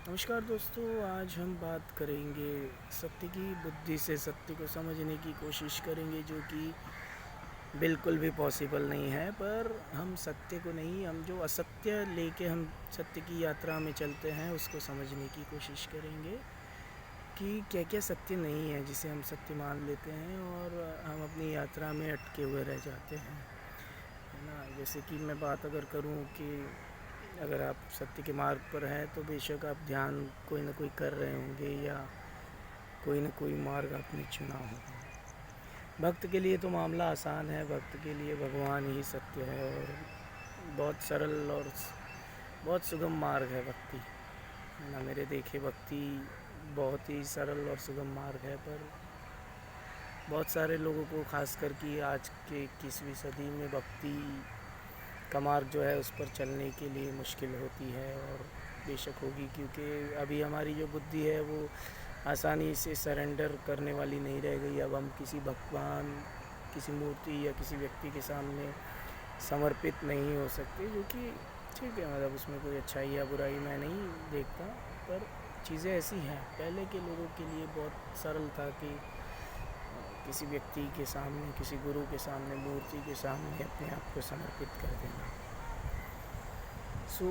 नमस्कार दोस्तों, आज हम बात करेंगे सत्य की। बुद्धि से सत्य को समझने की कोशिश करेंगे, जो कि बिल्कुल भी पॉसिबल नहीं है। पर हम सत्य को नहीं, हम जो असत्य लेके हम सत्य की यात्रा में चलते हैं उसको समझने की कोशिश करेंगे कि क्या क्या सत्य नहीं है जिसे हम सत्य मान लेते हैं और हम अपनी यात्रा में अटके हुए रह जाते हैं, है ना। जैसे कि मैं बात अगर करूं कि अगर आप सत्य के मार्ग पर हैं तो बेशक आप ध्यान कोई ना कोई कर रहे होंगे या कोई ना कोई मार्ग आपने चुना होगा। भक्त के लिए तो मामला आसान है, भक्त के लिए भगवान ही सत्य है और बहुत सरल और बहुत सुगम मार्ग है भक्ति, है ना। मेरे देखे भक्ति बहुत ही सरल और सुगम मार्ग है, पर बहुत सारे लोगों को खासकर कि आज के 21वीं सदी में भक्ति का मार्ग जो है उस पर चलने के लिए मुश्किल होती है। और बेशक होगी, क्योंकि अभी हमारी जो बुद्धि है वो आसानी से सरेंडर करने वाली नहीं रह गई। अब हम किसी भगवान, किसी मूर्ति या किसी व्यक्ति के सामने समर्पित नहीं हो सकते, जो कि ठीक है, मतलब उसमें कोई अच्छाई या बुराई मैं नहीं देखता। पर चीज़ें ऐसी हैं, पहले के लोगों के लिए बहुत सरल था कि किसी व्यक्ति के सामने, किसी गुरु के सामने, मूर्ति के सामने अपने आप को समर्पित कर देना। सो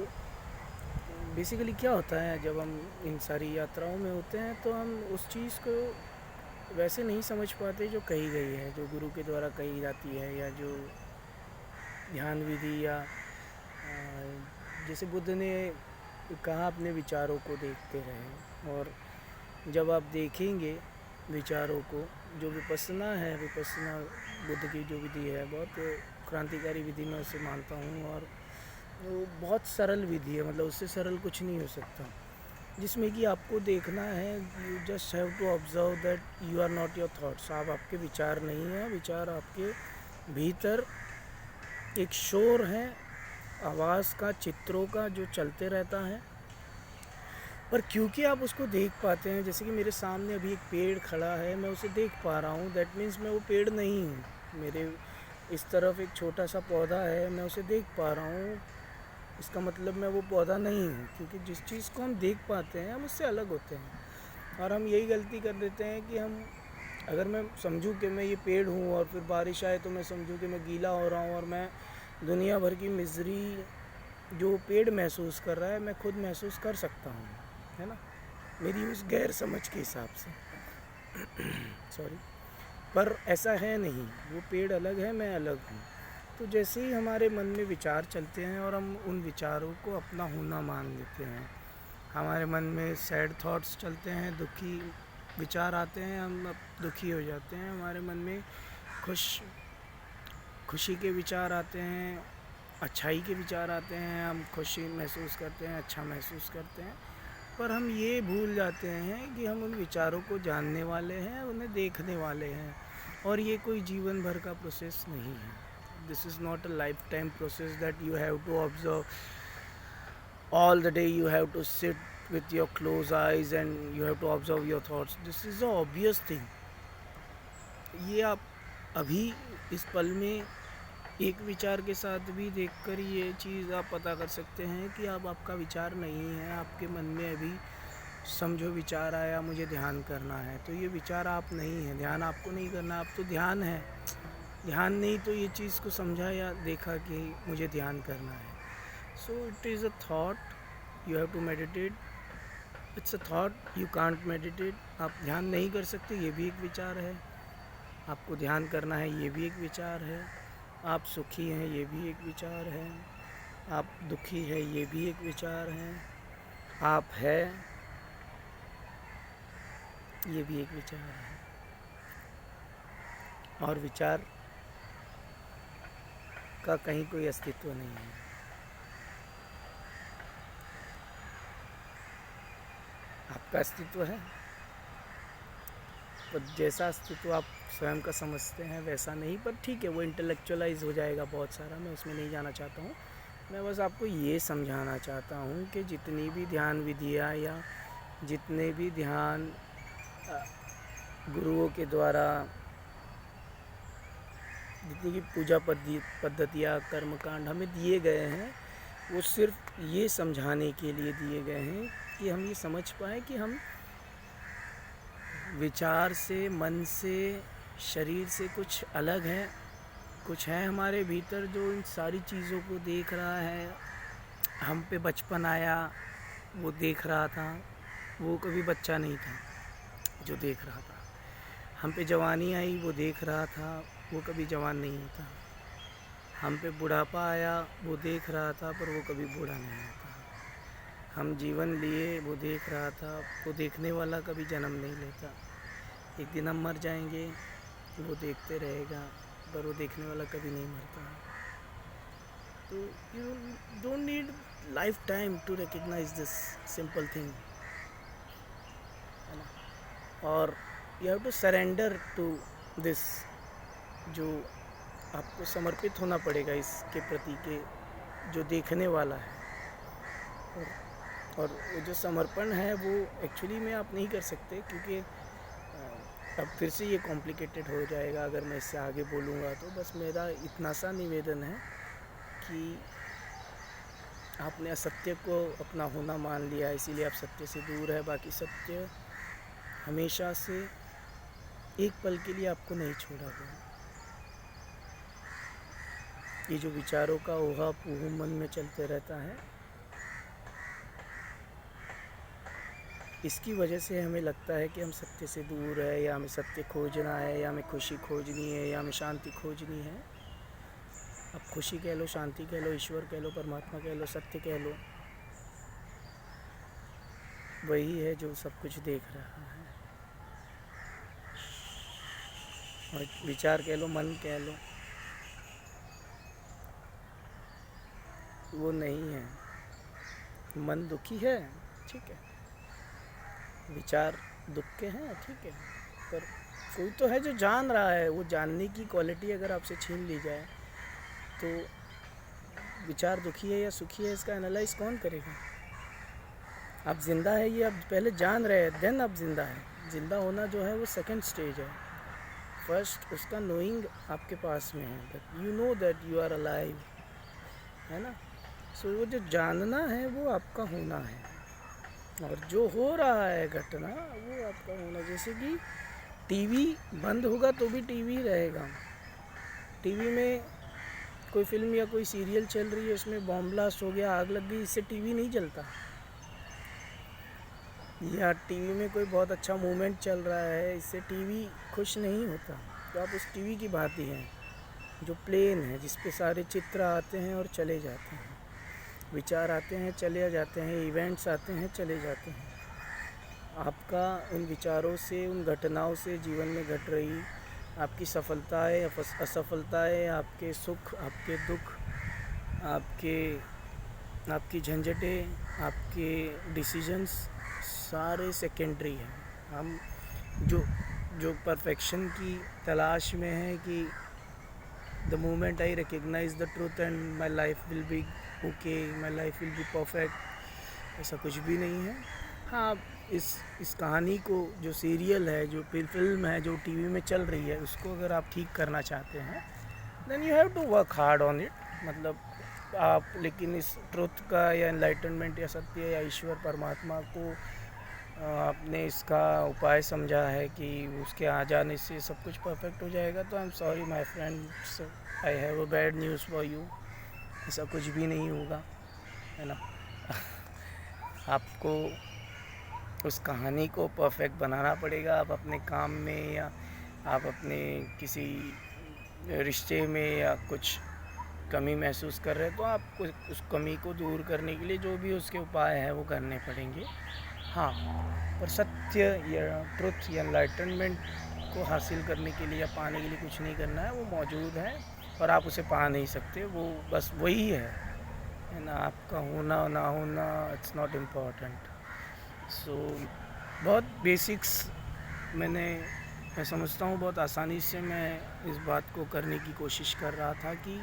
बेसिकली क्या होता है, जब हम इन सारी यात्राओं में होते हैं तो हम उस चीज़ को वैसे नहीं समझ पाते जो कही गई है, जो गुरु के द्वारा कही जाती है, या जो ध्यान विधि, या जैसे बुद्ध ने कहा अपने विचारों को देखते रहें। और जब आप देखेंगे विचारों को, जो विपස්සना है, विपස්සना बुद्ध की जो विधि है बहुत क्रांतिकारी विधि मैं उसे मानता हूँ। और वो बहुत सरल विधि है, मतलब उससे सरल कुछ नहीं हो सकता, जिसमें कि आपको देखना है, you just have to observe that you are not your thoughts. आप आपके विचार नहीं हैं, विचार आपके भीतर एक शोर है, आवाज़ का, चित्रों का, जो चलते रहता है। पर क्योंकि आप उसको देख पाते हैं, जैसे कि मेरे सामने अभी एक पेड़ खड़ा है, मैं उसे देख पा रहा हूँ, दैट मीन्स मैं वो पेड़ नहीं हूँ। मेरे इस तरफ एक छोटा सा पौधा है, मैं उसे देख पा रहा हूँ, इसका मतलब मैं वो पौधा नहीं हूँ। क्योंकि जिस चीज़ को हम देख पाते हैं हम उससे अलग होते हैं। और हम यही गलती कर देते हैं कि हम, अगर मैं समझूँ कि मैं ये पेड़ हूँ और फिर बारिश आए तो मैं समझूँ कि मैं गीला हो रहा हूँ, और मैं दुनिया भर की मिजरी जो पेड़ महसूस कर रहा है मैं खुद महसूस कर सकता हूँ, है ना, मेरी उस गैर समझ के हिसाब से। सॉरी, पर ऐसा है नहीं, वो पेड़ अलग है, मैं अलग हूँ। तो जैसे ही हमारे मन में विचार चलते हैं और हम उन विचारों को अपना होना मान लेते हैं, हमारे मन में सैड थॉट्स चलते हैं, दुखी विचार आते हैं, हम अब दुखी हो जाते हैं। हमारे मन में खुशी के विचार आते हैं, अच्छाई के विचार आते हैं, हम खुशी महसूस करते हैं, अच्छा महसूस करते हैं। पर हम ये भूल जाते हैं कि हम उन विचारों को जानने वाले हैं, उन्हें देखने वाले हैं, और ये कोई जीवन भर का प्रोसेस नहीं है। This is not a lifetime process that you have to observe all the day. You have to sit with your closed eyes and you have to observe your thoughts. This is the obvious thing. ये आप अभी इस पल में एक विचार के साथ भी देखकर ये चीज़ आप पता कर सकते हैं कि अब आपका विचार नहीं है। आपके मन में अभी समझो विचार आया, मुझे ध्यान करना है, तो ये विचार आप नहीं है, ध्यान आपको नहीं करना, आप तो ध्यान है। ध्यान नहीं तो ये चीज़ को समझा या देखा कि मुझे ध्यान करना है। So it is a thought, you have to meditate. It's a thought, you can't meditate. आप ध्यान नहीं कर सकते, ये भी एक विचार है। आपको ध्यान करना है, ये भी एक विचार है। आप सुखी हैं, ये भी एक विचार है। आप दुखी है, ये भी एक विचार है। आप है, ये भी एक विचार है। और विचार का कहीं कोई अस्तित्व नहीं है। आपका अस्तित्व है, पर जैसा अस्तित्व आप स्वयं का समझते हैं वैसा नहीं। पर ठीक है, वो इंटेलेक्चुअलाइज हो जाएगा बहुत सारा, मैं उसमें नहीं जाना चाहता हूँ। मैं बस आपको ये समझाना चाहता हूँ कि जितनी भी ध्यान विधियाँ या जितने भी ध्यान गुरुओं के द्वारा, जितनी भी पूजा पद्धतियाँ, कर्मकांड हमें दिए गए हैं, वो सिर्फ ये समझाने के लिए दिए गए हैं कि हम ये समझ पाएँ कि हम विचार से, मन से, शरीर से कुछ अलग हैं, कुछ है हमारे भीतर जो इन सारी चीज़ों को देख रहा है। हम पे बचपन आया, वो देख रहा था, वो कभी बच्चा नहीं था जो देख रहा था। हम पे जवानी आई, वो देख रहा था, वो कभी जवान नहीं होता। हम पे बुढ़ापा आया, वो देख रहा था, पर वो कभी बूढ़ा नहीं होता। हम जीवन लिए, वो देख रहा था, वो देखने वाला कभी जन्म नहीं लेता। एक दिन हम मर जाएंगे, वो देखते रहेगा, पर वो देखने वाला कभी नहीं मरता। तो you don't need lifetime to recognise this simple thing, है ना। और you have to surrender to this, जो आपको समर्पित होना पड़ेगा इसके प्रति के जो देखने वाला है। और वो जो समर्पण है वो एक्चुअली में आप नहीं कर सकते, क्योंकि अब फिर से ये कॉम्प्लिकेटेड हो जाएगा अगर मैं इससे आगे बोलूँगा। तो बस मेरा इतना सा निवेदन है कि आपने असत्य को अपना होना मान लिया, इसीलिए आप सत्य से दूर है। बाकी सत्य हमेशा से एक पल के लिए आपको नहीं छोड़ा गया। ये जो विचारों का ऊहा पोह मन में चलते रहता है, इसकी वजह से हमें लगता है कि हम सत्य से दूर है, या हमें सत्य खोजना है, या हमें खुशी खोजनी है, या हमें शांति खोजनी है। अब खुशी कह लो, शांति कह लो, ईश्वर कह लो, परमात्मा कह लो, सत्य कह लो, वही है जो सब कुछ देख रहा है। और विचार कह लो, मन कह लो, वो नहीं है। मन दुखी है, ठीक है, विचार दुख के हैं, ठीक है, पर कोई तो है जो जान रहा है। वो जानने की क्वालिटी अगर आपसे छीन ली जाए तो विचार दुखी है या सुखी है इसका एनालाइज कौन करेगा। आप जिंदा है ये आप पहले जान रहे हैं, देन आप जिंदा है। जिंदा होना जो है वो सेकंड स्टेज है। फर्स्ट उसका नोइंग आपके पास में है, but you know that you are alive, है ना। सो वो जो जानना है वो आपका होना है, और जो हो रहा है घटना वो आपका होना। जैसे कि टीवी बंद होगा तो भी टीवी रहेगा। टीवी में कोई फिल्म या कोई सीरियल चल रही है, उसमें बॉम्ब ब्लास्ट हो गया, आग लग गई, इससे टीवी नहीं चलता। या टीवी में कोई बहुत अच्छा मूवमेंट चल रहा है, इससे टीवी खुश नहीं होता। तो आप उस टीवी की बात ही हैं जो प्लेन है, जिस पे सारे चित्र आते हैं और चले जाते हैं, विचार आते हैं चले जाते हैं, इवेंट्स आते हैं चले जाते हैं। आपका उन विचारों से, उन घटनाओं से जीवन में घट रही आपकी सफलताएं, असफलताएं, आपके सुख, आपके दुख, आपकी झंझटें, आपके डिसीजंस सारे सेकेंडरी हैं। हम जो परफेक्शन की तलाश में है कि the moment I recognise the truth and my life will be okay, my life will be perfect, ऐसा कुछ भी नहीं है। हाँ, इस कहानी को, जो सीरियल है, जो फिल्म है, जो टीवी में चल रही है, उसको अगर आप ठीक करना चाहते हैं then you have to work hard on it. मतलब आप, लेकिन इस ट्रुथ का या एनलाइटनमेंट या सत्य या ईश्वर परमात्मा को आपने इसका उपाय समझा है कि उसके आ जाने से सब कुछ परफेक्ट हो जाएगा, तो I am sorry my friends, I have a bad news for you. ऐसा कुछ भी नहीं होगा, है ना। आपको उस कहानी को परफेक्ट बनाना पड़ेगा। आप अपने काम में, या आप अपने किसी रिश्ते में या कुछ कमी महसूस कर रहे हैं, तो आपको उस कमी को दूर करने के लिए जो भी उसके उपाय हैं वो करने पड़ेंगे। हाँ, पर सत्य या ट्रुथ या एनलाइटनमेंट को हासिल करने के लिए या पाने के लिए कुछ नहीं करना है, वो मौजूद है और आप उसे पा नहीं सकते। वो बस वही है ना। आपका होना ना होना, इट्स नॉट इम्पॉर्टेंट। सो बहुत बेसिक्स मैं समझता हूँ, बहुत आसानी से मैं इस बात को करने की कोशिश कर रहा था कि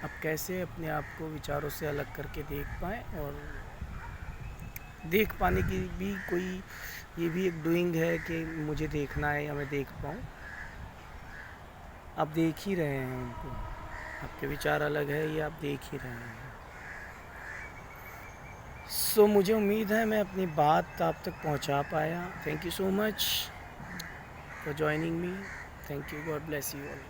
आप कैसे अपने आप को विचारों से अलग करके देख पाएँ, और देख पाने की भी कोई ये भी एक डूइंग है कि मुझे देखना है या मैं देख पाऊँ। आप देख ही रहे हैं उनको, आपके विचार अलग है ये आप देख ही रहे हैं। सो मुझे उम्मीद है मैं अपनी बात आप तक पहुंचा पाया। Thank you so much for joining me. Thank you. God bless you all.